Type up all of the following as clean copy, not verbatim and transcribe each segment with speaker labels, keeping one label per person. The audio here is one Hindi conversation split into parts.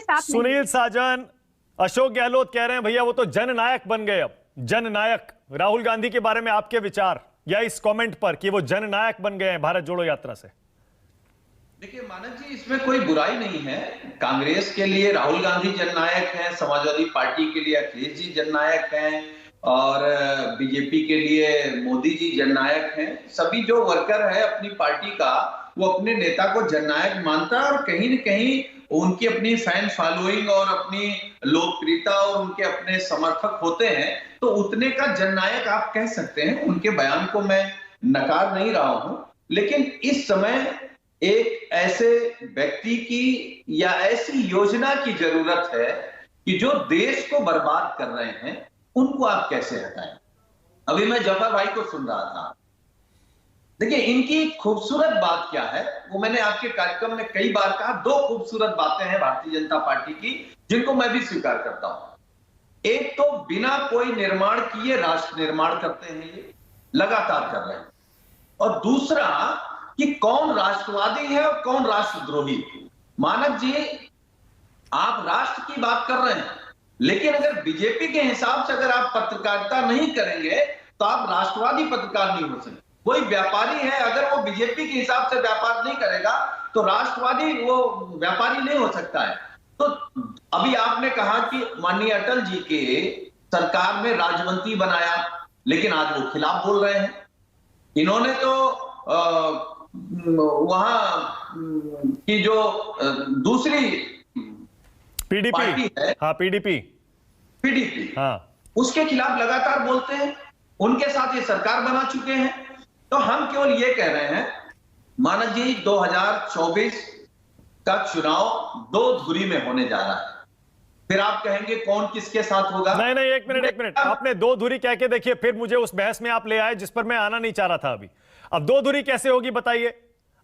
Speaker 1: साथ नहीं।
Speaker 2: सुनील साजन, अशोक गहलोत कह रहे हैं भैया वो तो जननायक बन गए। अब जननायक, राहुल गांधी के बारे में आपके विचार या इस कमेंट पर कि वो जननायक बन गए हैं भारत जोड़ो यात्रा से?
Speaker 3: देखिए मानव जी, इसमें कोई बुराई नहीं है। कांग्रेस के लिए राहुल गांधी जननायक हैं, समाजवादी पार्टी के लिए अखिलेश जी जननायक हैं और बीजेपी के लिए मोदी जी जननायक हैं। सभी जो वर्कर है अपनी पार्टी का, वो अपने नेता को जननायक मानता है और कहीं न कहीं उनकी अपनी फैन फॉलोइंग और अपनी लोकप्रियता और उनके अपने समर्थक होते हैं, तो उतने का जननायक आप कह सकते हैं। उनके बयान को मैं नकार नहीं रहा हूं, लेकिन इस समय एक ऐसे व्यक्ति की या ऐसी योजना की जरूरत है कि जो देश को बर्बाद कर रहे हैं, उनको आप कैसे हटाएं। अभी मैं जफर भाई को सुन रहा था। देखिए इनकी खूबसूरत बात क्या है, वो मैंने आपके कार्यक्रम में कई बार कहा। दो खूबसूरत बातें हैं भारतीय जनता पार्टी की, जिनको मैं भी स्वीकार करता हूं। एक तो बिना कोई निर्माण किए राष्ट्र निर्माण करते हैं, ये लगातार कर रहे हैं। और दूसरा कि कौन राष्ट्रवादी है और कौन राष्ट्रद्रोही। मानव जी, आप राष्ट्र की बात कर रहे हैं, लेकिन अगर बीजेपी के हिसाब से अगर आप पत्रकारिता नहीं करेंगे तो आप राष्ट्रवादी पत्रकार नहीं हो सकते। कोई व्यापारी है, अगर वो बीजेपी के हिसाब से व्यापार नहीं करेगा तो राष्ट्रवादी वो व्यापारी नहीं हो सकता है। तो अभी आपने कहा कि माननीय अटल जी के सरकार में राज्य बनाया, लेकिन आज वो खिलाफ बोल रहे हैं। इन्होंने तो वहां की जो दूसरी
Speaker 2: पीडीपी है, हाँ पीडीपी, हाँ,
Speaker 3: उसके खिलाफ लगातार बोलते हैं। उनके साथ ये सरकार बना चुके हैं। तो हम केवल ये कह रहे हैं मानव जी, 2024 का चुनाव दो धुरी में होने जा रहा है। फिर आप कहेंगे कौन किसके साथ होगा।
Speaker 2: नहीं, एक मिनट, आपने दो धुरी कह के देखिए, फिर मुझे उस बहस में आप ले आए जिस पर मैं आना नहीं चाह रहा था अभी। अब दो धुरी कैसे होगी बताइए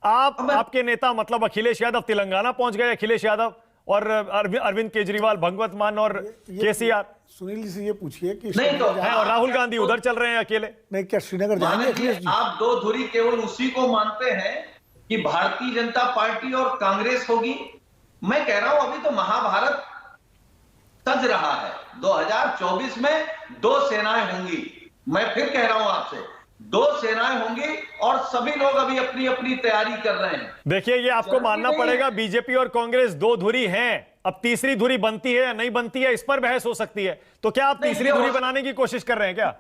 Speaker 2: आप? आपके नेता मतलब अखिलेश यादव तेलंगाना पहुंच गए, अखिलेश यादव और अरविंद केजरीवाल, भगवंत मान और केसीआर।
Speaker 4: सुनील जी से ये पूछिए कि
Speaker 3: नहीं तो
Speaker 2: है, और राहुल गांधी उधर चल रहे हैं अकेले।
Speaker 4: नहीं, क्या श्रीनगर जाएंगे अखिलेश जी?
Speaker 3: आप दो धुरी केवल उसी को मानते हैं कि भारतीय जनता पार्टी और कांग्रेस होगी। मैं कह रहा हूं अभी तो महाभारत सज रहा है। 2024 में दो सेनाएं होंगी। मैं फिर कह रहा हूं आपसे, दो सेनाएं होंगी और सभी लोग अभी अपनी अपनी तैयारी कर रहे हैं।
Speaker 2: देखिए ये आपको मानना पड़ेगा, बीजेपी और कांग्रेस दो धुरी हैं। अब तीसरी धुरी बनती है या नहीं बनती है, इस पर बहस हो सकती है। तो क्या आप तीसरी धुरी बनाने की कोशिश कर रहे हैं क्या?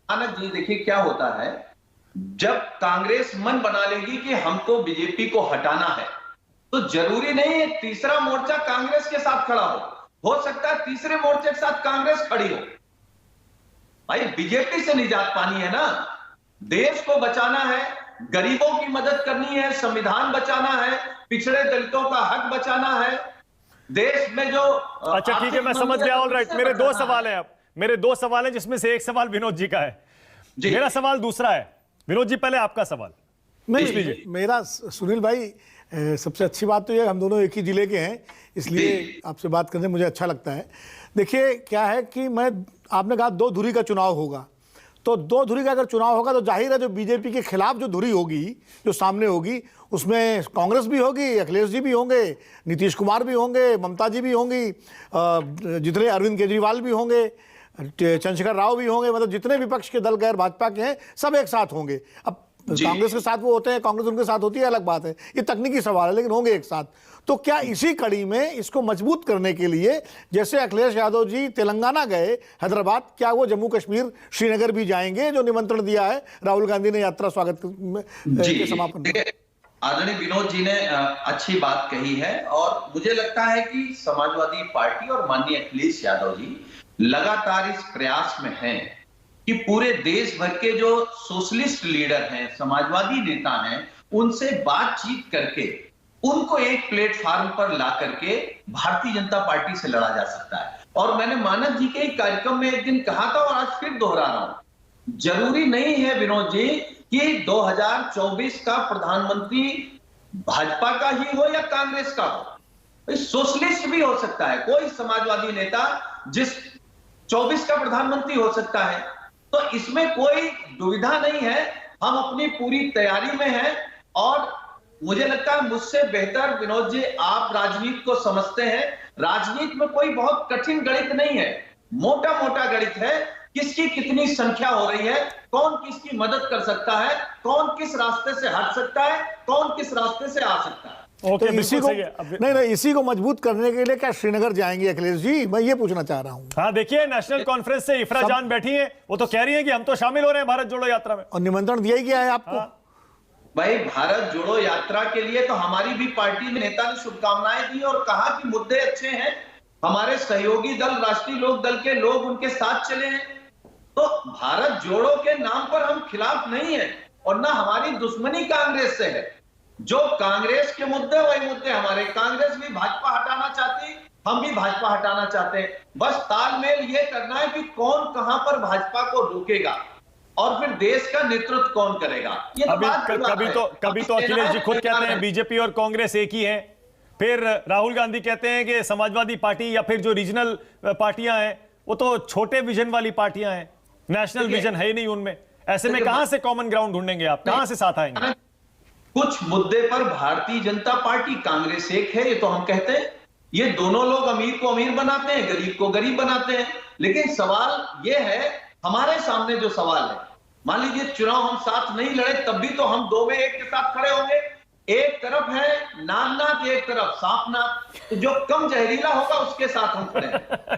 Speaker 3: आनंद जी, देखिए क्या होता है, जब कांग्रेस मन बना लेगी कि हमको बीजेपी को हटाना है, तो जरूरी नहीं है तीसरा मोर्चा कांग्रेस के साथ खड़ा हो सकता है तीसरे मोर्चे के साथ कांग्रेस खड़ी हो। भाई बीजेपी से निजात पानी है ना, देश को बचाना है, गरीबों की मदद करनी है, संविधान बचाना है, पिछड़े दलितों का हक बचाना है, देश में जो
Speaker 2: अच्छा ठीक है, मैं समझ गया। ऑल राइट, मेरे दो सवाल हैं। अब मेरे दो सवाल हैं, जिसमें से एक सवाल विनोद जी का है, मेरा सवाल दूसरा है। विनोद जी पहले आपका सवाल।
Speaker 4: नहीं, मेरा सुनील भाई, सबसे अच्छी बात तो ये हम दोनों एक ही जिले के हैं, इसलिए आपसे बात करने मुझे अच्छा लगता है। देखिए क्या है कि आपने कहा दो धुरी का चुनाव होगा, तो दो धुरी का अगर चुनाव होगा तो जाहिर है जो बीजेपी के खिलाफ जो धुरी होगी, जो सामने होगी, उसमें कांग्रेस भी होगी, अखिलेश जी भी होंगे, नीतीश कुमार भी होंगे, ममता जी भी होंगी, जितने अरविंद केजरीवाल भी होंगे, चंद्रशेखर राव भी होंगे, मतलब जितने विपक्ष के दल गैर भाजपा के हैं सब एक साथ होंगे। अब कांग्रेस के साथ वो होते हैं, कांग्रेस उनके साथ होती है, अलग बात है, ये तकनीकी सवाल है, लेकिन होंगे एक साथ। तो क्या इसी कड़ी में इसको मजबूत करने के लिए, जैसे अखिलेश यादव जी तेलंगाना गए, हैदराबाद, क्या वो जम्मू कश्मीर श्रीनगर भी जाएंगे, जो निमंत्रण दिया है राहुल गांधी ने यात्रा स्वागत के समापन में?
Speaker 3: आदरणीय विनोद जी ने अच्छी बात कही है और मुझे लगता है कि समाजवादी पार्टी और माननीय अखिलेश यादव जी लगातार इस प्रयास में हैं कि पूरे देश भर के जो सोशलिस्ट लीडर हैं, समाजवादी नेता हैं, उनसे बातचीत करके उनको एक प्लेटफॉर्म पर ला करके भारतीय जनता पार्टी से लड़ा जा सकता है। और मैंने मानव जी के एक कार्यक्रम में एक दिन कहा था और आज फिर दोहरा रहा हूं, जरूरी नहीं है विनोद जी कि 2024 का प्रधानमंत्री भाजपा का ही हो या कांग्रेस का हो, सोशलिस्ट भी हो सकता है। कोई समाजवादी नेता जिस 24 का प्रधानमंत्री हो सकता है, तो इसमें कोई दुविधा नहीं है। हम अपनी पूरी तैयारी में हैं और मुझे लगता है मुझसे बेहतर विनोद जी आप राजनीति को समझते हैं। राजनीति में कोई बहुत कठिन गणित नहीं है, मोटा मोटा गणित है। किसकी कितनी संख्या हो रही है, कौन किसकी मदद कर सकता है, कौन किस रास्ते से हट सकता है, कौन किस रास्ते से आ सकता है।
Speaker 2: ओके,
Speaker 4: तो इसी
Speaker 2: बिल्कुल
Speaker 4: को
Speaker 2: सही है। अब
Speaker 4: नहीं इसी को मजबूत करने के लिए क्या श्रीनगर जाएंगे अखिलेश जी, मैं ये पूछना चाह रहा हूँ।
Speaker 2: हाँ, देखिए नेशनल कॉन्फ्रेंस से इफ्रा जान बैठी हैं, वो तो कह रही हैं कि हम तो शामिल हो रहे हैं भारत जोड़ो यात्रा में।
Speaker 4: और निमंत्रण दिया ही गया है आपको।
Speaker 2: हाँ।
Speaker 3: भाई, भारत जोड़ो यात्रा के लिए तो हमारी भी पार्टी में नेता ने शुभकामनाएं दी और कहा कि मुद्दे अच्छे हैं, हमारे सहयोगी दल राष्ट्रीय लोक दल के लोग उनके साथ चले हैं। तो भारत जोड़ो के नाम पर हम खिलाफ नहीं है और ना हमारी दुश्मनी कांग्रेस से है। जो कांग्रेस के मुद्दे वही मुद्दे हमारे, कांग्रेस भी भाजपा हटाना चाहती, हम भी भाजपा हटाना चाहते हैं। बस तालमेल ये करना है कि कौन कहां पर भाजपा को रोकेगा और फिर देश का नेतृत्व कौन करेगा। ये तो बात की बात है।
Speaker 2: कभी तो अखिलेश जी खुद कहते हैं बीजेपी और कांग्रेस एक ही है, फिर राहुल गांधी कहते हैं कि समाजवादी पार्टी या फिर जो रीजनल पार्टियां हैं वो तो छोटे विजन वाली पार्टियां हैं, नेशनल विजन है ही नहीं उनमें। ऐसे में कहां से कॉमन ग्राउंड ढूंढेंगे आप, कहां से साथ आएंगे?
Speaker 3: कुछ मुद्दे पर भारतीय जनता पार्टी कांग्रेस एक है, ये तो हम कहते हैं। ये दोनों लोग अमीर को अमीर बनाते हैं, गरीब को गरीब बनाते हैं। लेकिन सवाल ये है, हमारे सामने जो सवाल है, मान लीजिए चुनाव हम साथ नहीं लड़े तब भी तो हम दो में एक के साथ खड़े होंगे। एक तरफ है नागनाथ, एक तरफ सांपनाथ, तो जो कम जहरीला होगा उसके साथ हम खड़े हैं।